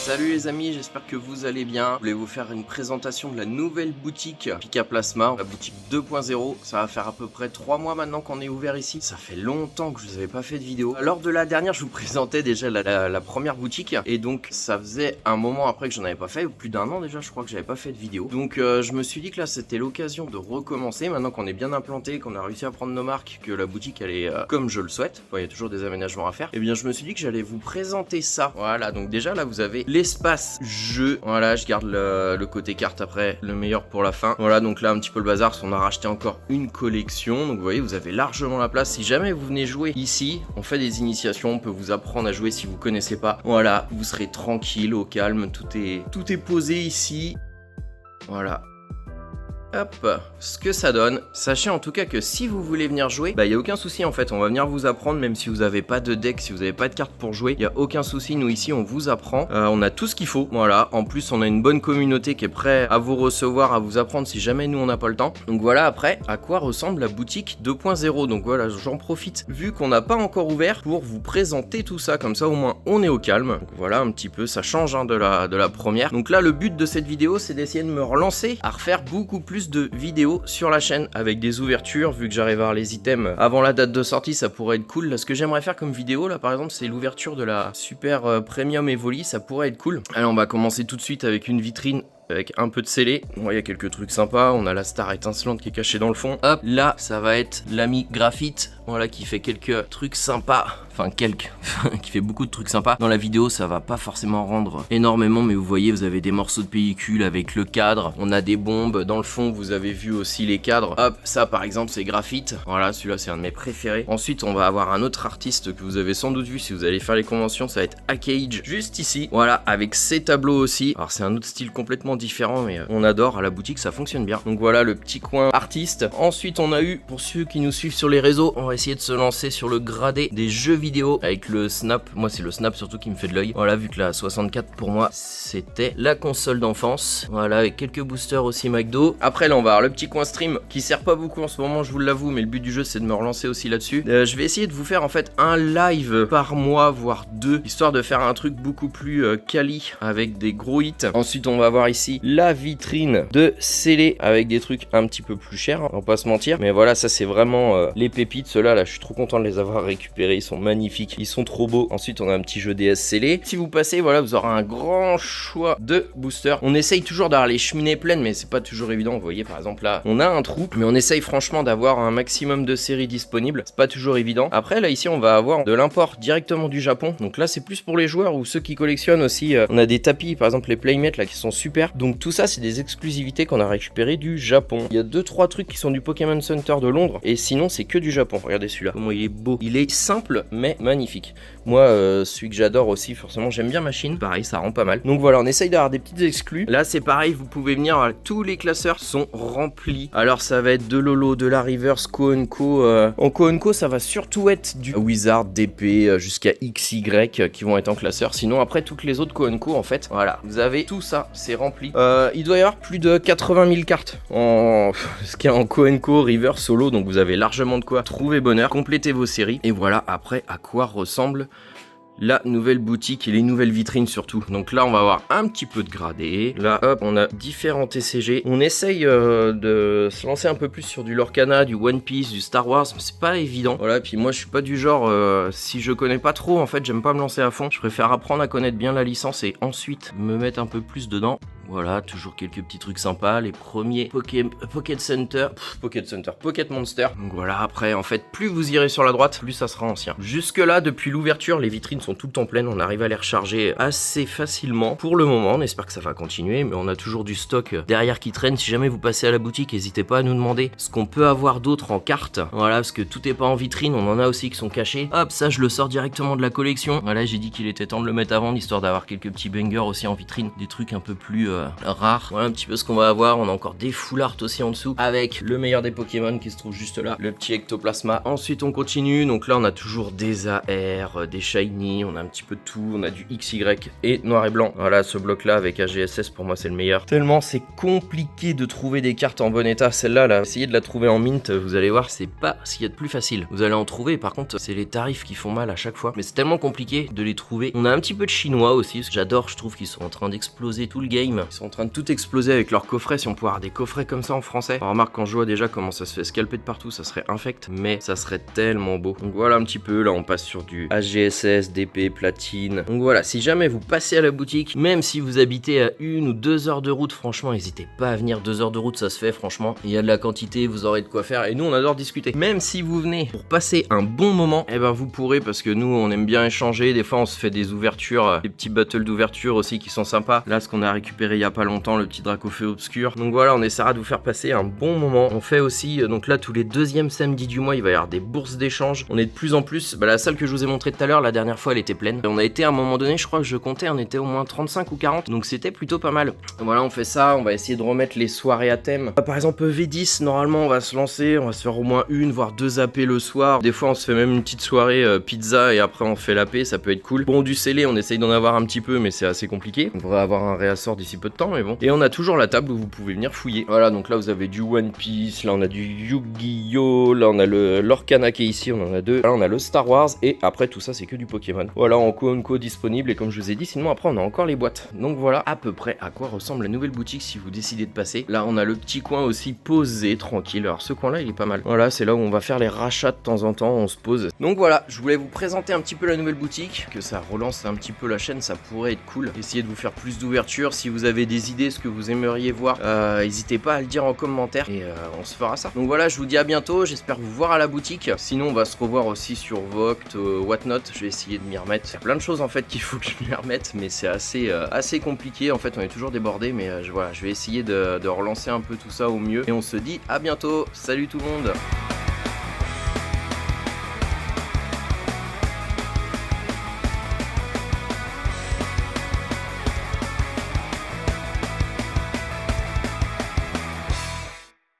Salut les amis, j'espère que vous allez bien. Je voulais vous faire une présentation de la nouvelle boutique Pika Plasma, la boutique 2.0. Ça va faire à peu près 3 mois maintenant qu'on est ouvert ici. Ça fait longtemps que je vous avais pas fait de vidéo. Lors de la dernière, je vous présentais déjà la première boutique. Et donc ça faisait un moment après que j'en avais pas fait, plus d'un an déjà je crois que j'avais pas fait de vidéo. Donc je me suis dit que là c'était l'occasion de recommencer. Maintenant qu'on est bien implanté, qu'on a réussi à prendre nos marques, que la boutique elle est comme je le souhaite. Bon, il y a toujours des aménagements à faire. Et bien je me suis dit que j'allais vous présenter ça. Voilà, donc déjà là vous avez l'espace jeu. Voilà, je garde le côté carte après, le meilleur pour la fin. Voilà, donc là un petit peu le bazar, on a racheté encore une collection. Donc vous voyez, vous avez largement la place. Si jamais vous venez jouer ici, on fait des initiations, on peut vous apprendre à jouer si vous connaissez pas. Voilà, vous serez tranquille, au calme, tout est posé ici. Voilà. Hop, ce que ça donne. Sachez en tout cas que si vous voulez venir jouer, bah il y a aucun souci en fait, on va venir vous apprendre même si vous n'avez pas de deck, si vous n'avez pas de carte pour jouer, il y a aucun souci, nous ici on vous apprend, on a tout ce qu'il faut, voilà, en plus on a une bonne communauté qui est prête à vous recevoir, à vous apprendre si jamais nous on n'a pas le temps. Donc voilà, après, à quoi ressemble la boutique 2.0, donc voilà, j'en profite, vu qu'on n'a pas encore ouvert, pour vous présenter tout ça, comme ça au moins on est au calme. Donc voilà, un petit peu, ça change hein, de la première. Donc là le but de cette vidéo c'est d'essayer de me relancer, à refaire beaucoup plus de vidéos sur la chaîne avec des ouvertures, vu que j'arrive à avoir les items avant la date de sortie, ça pourrait être cool. Là, ce que j'aimerais faire comme vidéo là par exemple, c'est l'ouverture de la super premium Evoli, ça pourrait être cool. Allez, on va commencer tout de suite avec une vitrine avec un peu de scellé. Bon, il y a quelques trucs sympas, on a la star étincelante qui est cachée dans le fond. Hop, là ça va être l'ami graphite, voilà, qui fait quelques trucs sympas, enfin qui fait beaucoup de trucs sympas. Dans la vidéo ça va pas forcément rendre énormément, mais vous voyez, vous avez des morceaux de pellicule avec le cadre, on a des bombes dans le fond, vous avez vu aussi les cadres. Hop, ça par exemple c'est graphite, voilà, celui-là c'est un de mes préférés. Ensuite on va avoir un autre artiste que vous avez sans doute vu si vous allez faire les conventions, ça va être Acage, juste ici, voilà, avec ses tableaux aussi. Alors c'est un autre style complètement différent, mais on adore, à la boutique ça fonctionne bien. Donc voilà le petit coin artiste. Ensuite on a eu, pour ceux qui nous suivent sur les réseaux, on va essayer de se lancer sur le gradé des jeux vidéo avec le snap. Moi c'est le snap surtout qui me fait de l'œil. Voilà, vu que la 64 pour moi c'était la console d'enfance. Voilà, avec quelques boosters aussi McDo. Après là on va avoir le petit coin stream qui sert pas beaucoup en ce moment, je vous l'avoue, mais le but du jeu c'est de me relancer aussi là-dessus. Je vais essayer de vous faire en fait un live par mois, voire deux, histoire de faire un truc beaucoup plus quali avec des gros hits. Ensuite on va avoir ici la vitrine de scellé avec des trucs un petit peu plus chers, on va pas se mentir, mais voilà, ça c'est vraiment les pépites. Ceux-là là je suis trop content de les avoir récupérés, ils sont magnifiques, ils sont trop beaux. Ensuite on a un petit jeu DS scellé. Si vous passez, voilà, vous aurez un grand choix de boosters. On essaye toujours d'avoir les cheminées pleines, mais c'est pas toujours évident. Vous voyez par exemple là on a un trou, mais on essaye franchement d'avoir un maximum de séries disponibles, c'est pas toujours évident. Après là ici on va avoir de l'import directement du Japon, donc là c'est plus pour les joueurs ou ceux qui collectionnent aussi. On a des tapis par exemple, les playmates là qui sont super. Donc tout ça c'est des exclusivités qu'on a récupérées du Japon. Il y a 2-3 trucs qui sont du Pokémon Center de Londres, et sinon c'est que du Japon. Regardez celui-là, comment il est beau, il est simple mais magnifique. Moi celui que j'adore aussi, forcément j'aime bien Machine, pareil ça rend pas mal. Donc voilà, on essaye d'avoir des petites exclus. Là c'est pareil, vous pouvez venir, tous les classeurs sont remplis. Alors ça va être de Lolo, de la Reverse, Co&Co. En Co&Co ça va surtout être du Wizard, DP jusqu'à XY qui vont être en classeur. Sinon après toutes les autres Co&Co en fait, voilà, vous avez tout ça, c'est rempli. Il doit y avoir plus de 80 000 cartes ce qui est en Co&Co, River, Solo, donc vous avez largement de quoi trouver bonheur, compléter vos séries. Et voilà après à quoi ressemble la nouvelle boutique et les nouvelles vitrines surtout. Donc là on va avoir un petit peu de gradé. Là hop, on a différents TCG. On essaye de se lancer un peu plus sur du Lorcana, du One Piece, du Star Wars, mais c'est pas évident. Voilà, puis moi je suis pas du genre si je connais pas trop, en fait j'aime pas me lancer à fond. Je préfère apprendre à connaître bien la licence et ensuite me mettre un peu plus dedans. Voilà, toujours quelques petits trucs sympas, les premiers Pocket Monster. Donc voilà, après en fait plus vous irez sur la droite, plus ça sera ancien. Jusque là, depuis l'ouverture, les vitrines sont tout le temps pleines, on arrive à les recharger assez facilement. Pour le moment, on espère que ça va continuer, mais on a toujours du stock derrière qui traîne. Si jamais vous passez à la boutique, n'hésitez pas à nous demander ce qu'on peut avoir d'autre en carte. Voilà, parce que tout est pas en vitrine, on en a aussi qui sont cachés. Hop, ça je le sors directement de la collection. Voilà, j'ai dit qu'il était temps de le mettre à vendre, histoire d'avoir quelques petits bangers aussi en vitrine, des trucs un peu plus rares. Voilà un petit peu ce qu'on va avoir. On a encore des full art aussi en dessous avec le meilleur des Pokémon qui se trouve juste là, le petit Ectoplasma. Ensuite on continue, donc là on a toujours des AR, des shiny, on a un petit peu de tout, on a du XY et noir et blanc. Voilà, ce bloc là avec AGSS pour moi c'est le meilleur. Tellement c'est compliqué de trouver des cartes en bon état. Celle-là, là, essayez de la trouver en mint, vous allez voir, c'est pas ce qu'il y a de plus facile. Vous allez en trouver, par contre c'est les tarifs qui font mal à chaque fois. Mais c'est tellement compliqué de les trouver. On a un petit peu de chinois aussi, j'adore, je trouve qu'ils sont en train d'exploser tout le game. Ils sont en train de tout exploser avec leurs coffrets. Si on pouvait avoir des coffrets comme ça en français. On remarque quand je vois déjà comment ça se fait scalper de partout, ça serait infect, mais ça serait tellement beau. Donc voilà un petit peu, là on passe sur du AGSS, DP, platine. Donc voilà, si jamais vous passez à la boutique, même si vous habitez à 1 ou 2 heures de route, franchement n'hésitez pas à venir. 2 heures de route ça se fait, franchement, il y a de la quantité, vous aurez de quoi faire et nous on adore discuter. Même si vous venez pour passer un bon moment, et ben vous pourrez, parce que nous on aime bien échanger. Des fois on se fait des ouvertures, des petits battles d'ouverture aussi qui sont sympas. Là ce qu'on a récupéré il y a pas longtemps, le petit Dracofeu obscur. Donc voilà, on essaiera de vous faire passer un bon moment. On fait aussi, donc là tous les deuxièmes samedis du mois il va y avoir des bourses d'échange. On est de plus en plus, la salle que je vous ai montré tout à l'heure, la dernière fois elle était pleine. On a été à un moment donné, je crois que je comptais, on était au moins 35 ou 40, donc c'était plutôt pas mal. Voilà, on fait ça, on va essayer de remettre les soirées à thème. Par exemple V10, normalement on va se lancer, on va se faire au moins 1 voire 2 AP le soir. Des fois on se fait même une petite soirée pizza et après on fait l'AP, ça peut être cool. Bon, du scellé on essaye d'en avoir un petit peu mais c'est assez compliqué. On devrait avoir un réassort d'ici peu de temps mais bon. Et on a toujours la table où vous pouvez venir fouiller. Voilà, donc là vous avez du One Piece, là on a du Yu-Gi-Oh, là on a le Lorcana qui est ici, on en a 2. Là on a le Star Wars et après tout ça c'est que du Pokémon. Voilà, en co disponible et comme je vous ai dit, sinon après on a encore les boîtes. Donc voilà à peu près à quoi ressemble la nouvelle boutique si vous décidez de passer. Là on a le petit coin aussi posé, tranquille. Alors ce coin là il est pas mal. Voilà, c'est là où on va faire les rachats de temps en temps, on se pose. Donc voilà, je voulais vous présenter un petit peu la nouvelle boutique, que ça relance un petit peu la chaîne, ça pourrait être cool. Essayez de vous faire plus d'ouverture. Si vous avez des idées, ce que vous aimeriez voir, n'hésitez pas à le dire en commentaire et on se fera ça. Donc voilà, je vous dis à bientôt, j'espère vous voir à la boutique. Sinon on va se revoir aussi sur Voct, Whatnot, je vais essayer de m'y remettre. Il y a plein de choses en fait qu'il faut que je m'y remette, mais c'est assez compliqué. En fait on est toujours débordé, mais voilà, je vais essayer de relancer un peu tout ça au mieux. Et on se dit à bientôt, salut tout le monde.